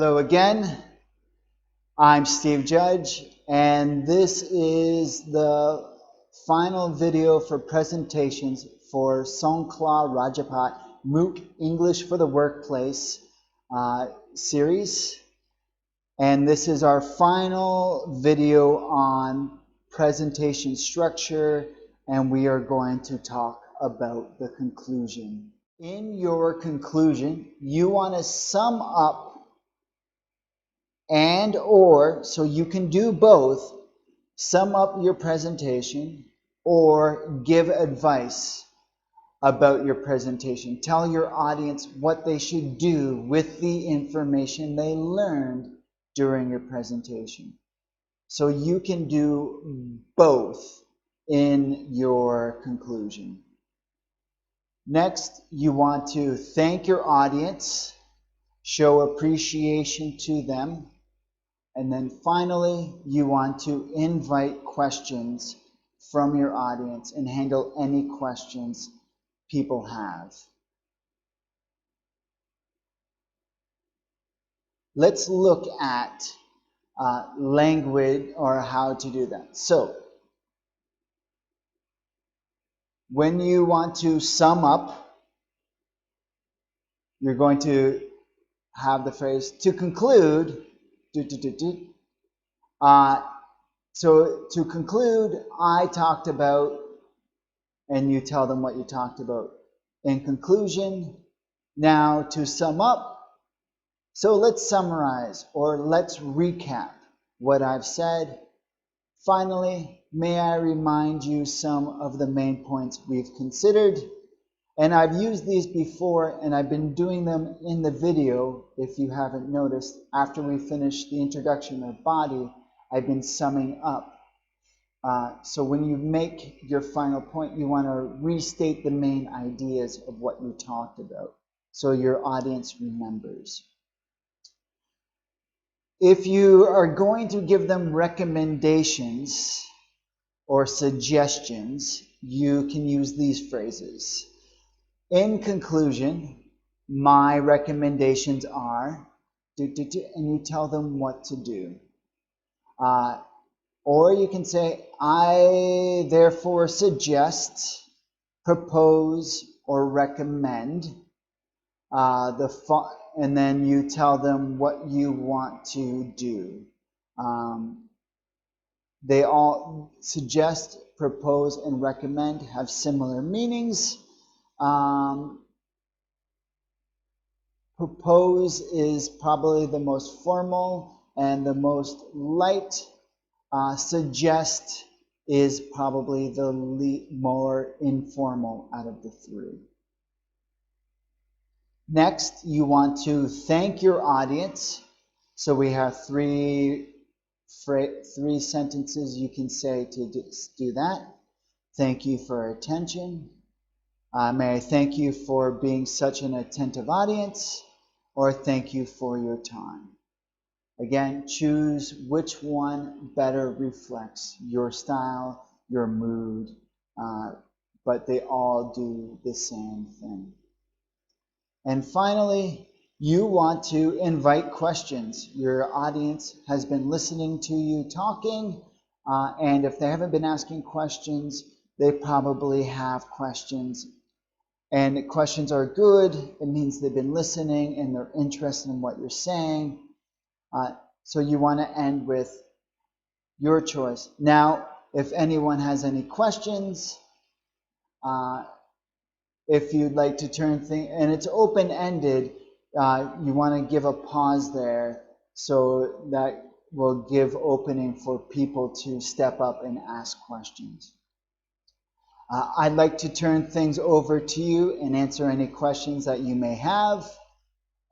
Hello again. I'm Steve Judge, and this is the final video for presentations for Songkla Rajaput MOOC English for the Workplace series. And this is our final video on presentation structure, and we are going to talk about the conclusion. In your conclusion, you want to sum up so you can do both, sum up your presentation or give advice about your presentation. Tell your audience what they should do with the information they learned during your presentation. So you can do both in your conclusion. Next, you want to thank your audience, show appreciation to them. And then finally, you want to invite questions from your audience and handle any questions people have. Let's look at language or how to do that. So, when you want to sum up, you're going to have the phrase to conclude. So to conclude, I talked about, and you tell them what you talked about. In conclusion, now to sum up, so let's summarize or let's recap what I've said. Finally, may I remind you some of the main points we've considered. And I've used these before, and I've been doing them in the video, if you haven't noticed. After we finish the introduction of body, I've been summing up. So when you make your final point, you want to restate the main ideas of what you talked about, so your audience remembers. If you are going to give them recommendations or suggestions, you can use these phrases. In conclusion, my recommendations are, and you tell them what to do. Or you can say, I therefore suggest, propose, or recommend, and then you tell them what you want to do. They all suggest, propose, and recommend have similar meanings. Propose is probably the most formal and the most light. Suggest is probably the more informal out of the three. Next, you want to thank your audience. So we have three sentences you can say to do that. Thank you for your attention. May I thank you for being such an attentive audience, or thank you for your time. Again, choose which one better reflects your style, your mood, but they all do the same thing. And finally, you want to invite questions. Your audience has been listening to you talking, and if they haven't been asking questions, they probably have questions. And questions are good. It means they've been listening and they're interested in what you're saying. So you want to end with your choice. Now, if anyone has any questions, if you'd like to turn things, and it's open-ended, you want to give a pause there so that will give opening for people to step up and ask questions. I'd like to turn things over to you and answer any questions that you may have.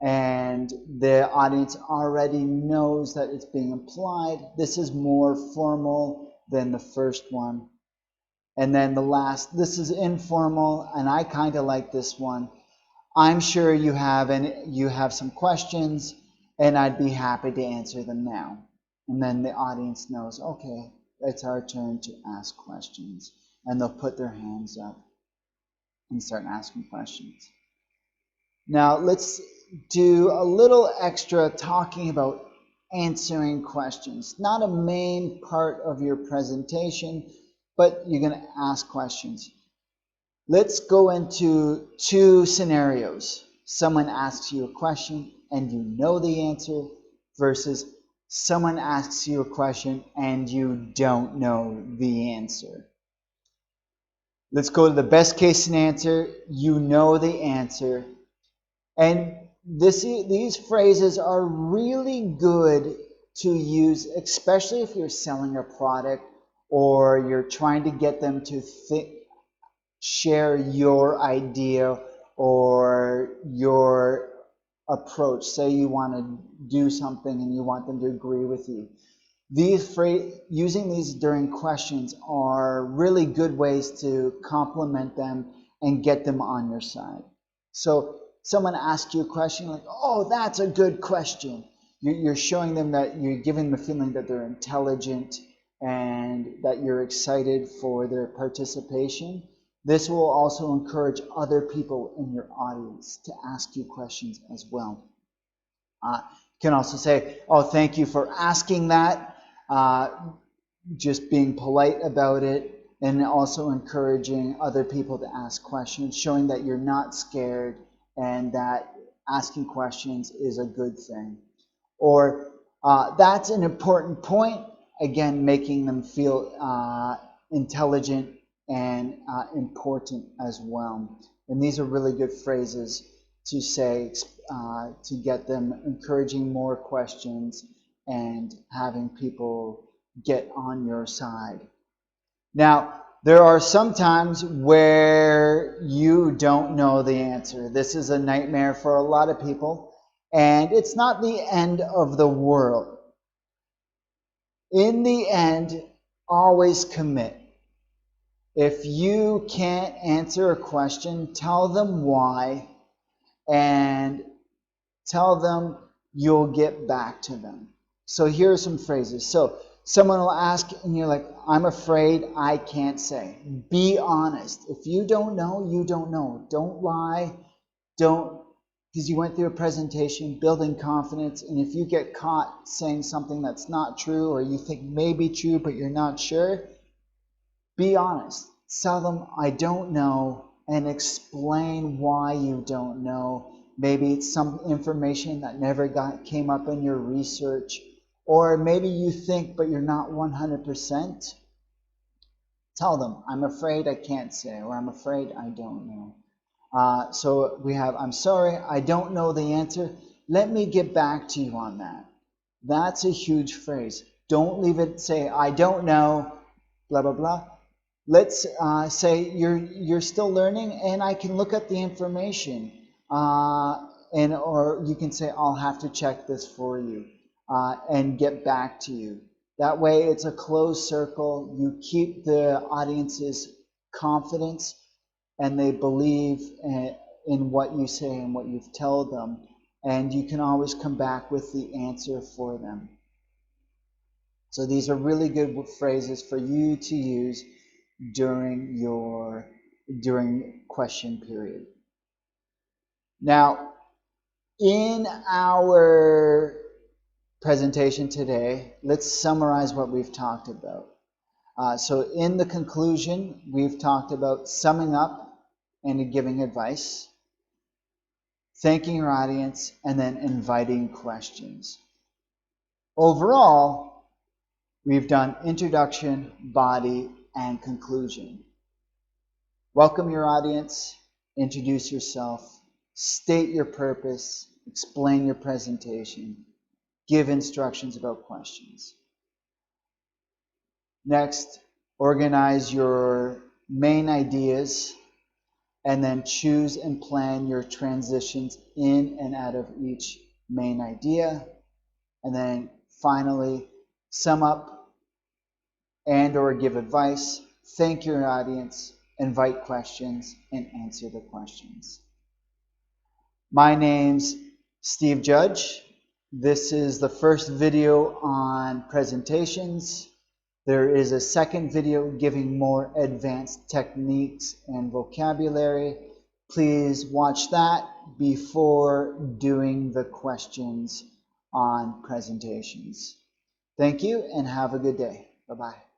And the audience already knows that it's being applied. This is more formal than the first one. And then the last, this is informal, and I kind of like this one. I'm sure you have some questions, and I'd be happy to answer them now. And then the audience knows, okay, it's our turn to ask questions. And they'll put their hands up and start asking questions. Now, let's do a little extra talking about answering questions. Not a main part of your presentation, but you're going to ask questions. Let's go into two scenarios. Someone asks you a question and you know the answer versus someone asks you a question and you don't know the answer. Let's go to the best case scenario. You know the answer. And these phrases are really good to use, especially if you're selling a product or you're trying to get them to share your idea or your approach. Say you want to do something and you want them to agree with you. Using these during questions are really good ways to compliment them and get them on your side. So someone asks you a question like, oh, that's a good question. You're showing them that you're giving them a feeling that they're intelligent and that you're excited for their participation. This will also encourage other people in your audience to ask you questions as well. You can also say, oh, thank you for asking that. Just being polite about it, and also encouraging other people to ask questions, showing that you're not scared and that asking questions is a good thing. Or that's an important point, again, making them feel intelligent and important as well. And these are really good phrases to say to get them encouraging more questions and having people get on your side. Now, there are some times where you don't know the answer. This is a nightmare for a lot of people, and it's not the end of the world. In the end, always commit. If you can't answer a question, tell them why, and tell them you'll get back to them. So here are some phrases. So someone will ask and you're like, I'm afraid I can't say. Be honest. If you don't know, you don't know. Don't lie. Because you went through a presentation, building confidence, and if you get caught saying something that's not true or you think may be true but you're not sure, be honest. Tell them, I don't know, and explain why you don't know. Maybe it's some information that never came up in your research, or maybe you think but you're not 100%. Tell them, I'm afraid I can't say, or I'm afraid I don't know. So we have, I'm sorry, I don't know the answer. Let me get back to you on that. That's a huge phrase. Don't leave it, say, I don't know, blah, blah, blah. Let's say you're still learning and I can look up the information. Or you can say, I'll have to check this for you and get back to you. That way it's a closed circle. You keep the audience's confidence and they believe in what you say and what you've told them. And you can always come back with the answer for them. So these are really good phrases for you to use during question period. Now, in our presentation today, let's summarize what we've talked about. So in the conclusion, we've talked about summing up and giving advice, thanking your audience, and then inviting questions. Overall, we've done introduction, body, and conclusion. Welcome your audience, introduce yourself, state your purpose, explain your presentation, give instructions about questions. Next, organize your main ideas and then choose and plan your transitions in and out of each main idea. And then finally, sum up and or give advice, thank your audience, invite questions, and answer the questions. My name's Steve Judge. This is the first video on presentations. There is a second video giving more advanced techniques and vocabulary. Please watch that. before doing the questions on presentations. Thank you and have a good day. Bye-bye.